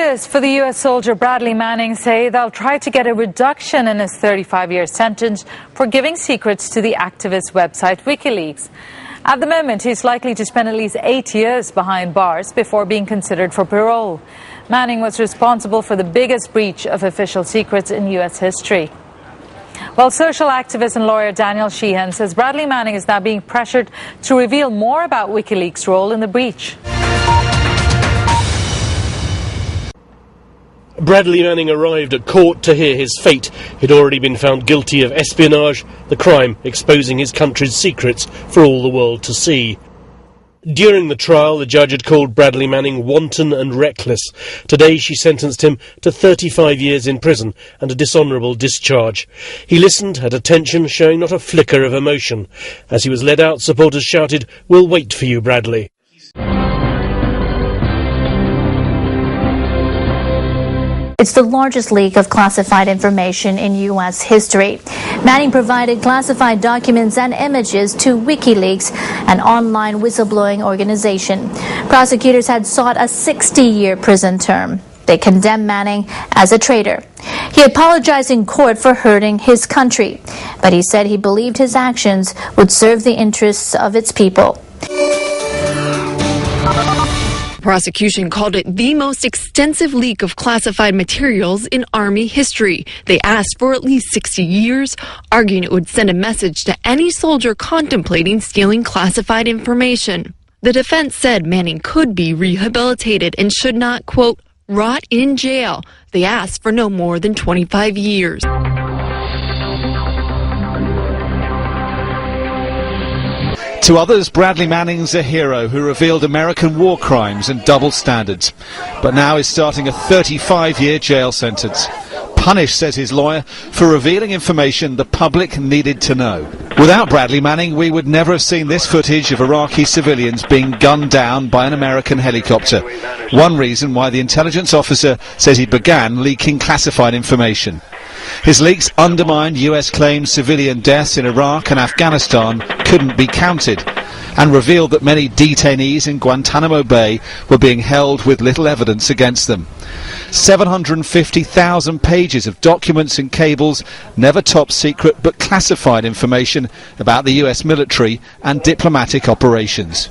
Lawyers for the U.S. soldier Bradley Manning say they'll try to get a reduction in his 35-year sentence for giving secrets to the activist website Wikileaks. At the moment, he's likely to spend at least 8 years behind bars before being considered for parole. Manning was responsible for the biggest breach of official secrets in U.S. history. Well, social activist and lawyer Daniel Sheehan says Bradley Manning is now being pressured to reveal more about Wikileaks' role in the breach. Bradley Manning arrived at court to hear his fate. He'd already been found guilty of espionage, the crime exposing his country's secrets for all the world to see. During the trial, the judge had called Bradley Manning wanton and reckless. Today, she sentenced him to 35 years in prison and a dishonourable discharge. He listened at attention, showing not a flicker of emotion. As he was led out, supporters shouted, "We'll wait for you, Bradley." It's the largest leak of classified information in U.S. history. Manning provided classified documents and images to Wikileaks, an online whistleblowing organization. Prosecutors had sought a 60-year prison term. They condemned Manning as a traitor. He apologized in court for hurting his country, but he said he believed his actions would serve the interests of its people. Prosecution called it the most extensive leak of classified materials in Army history. They asked for at least 60 years, arguing it would send a message to any soldier contemplating stealing classified information. The defense said Manning could be rehabilitated and should not, quote, rot in jail. They asked for no more than 25 years. To others, Bradley Manning's a hero who revealed American war crimes and double standards, but now is starting a 35-year jail sentence. Punished, says his lawyer, for revealing information the public needed to know. Without Bradley Manning, we would never have seen this footage of Iraqi civilians being gunned down by an American helicopter. One reason why the intelligence officer says he began leaking classified information. His leaks undermined US claims civilian deaths in Iraq and Afghanistan couldn't be counted, and revealed that many detainees in Guantanamo Bay were being held with little evidence against them. 750,000 pages of documents and cables, never top secret but classified information about the US military and diplomatic operations.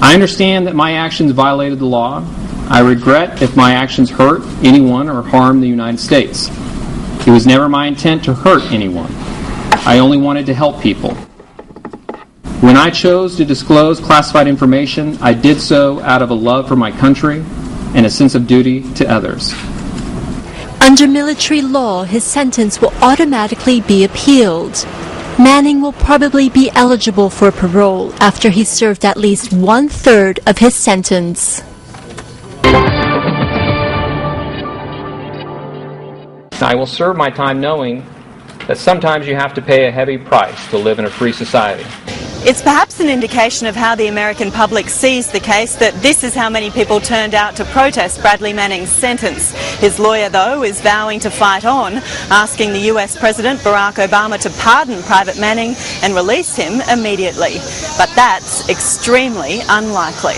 I understand that my actions violated the law. I regret if my actions hurt anyone or harm the United States. It was never my intent to hurt anyone. I only wanted to help people. When I chose to disclose classified information, I did so out of a love for my country and a sense of duty to others. Under military law, his sentence will automatically be appealed. Manning will probably be eligible for parole after he served at least 1/3 of his sentence. I will serve my time knowing that sometimes you have to pay a heavy price to live in a free society. It's perhaps an indication of how the American public sees the case that this is how many people turned out to protest Bradley Manning's sentence. His lawyer, though, is vowing to fight on, asking the US President Barack Obama to pardon Private Manning and release him immediately. But that's extremely unlikely.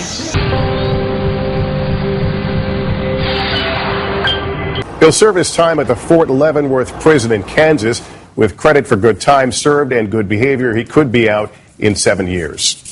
He'll serve his time at the Fort Leavenworth prison in Kansas. With credit for good time served and good behavior, he could be out in 7 years.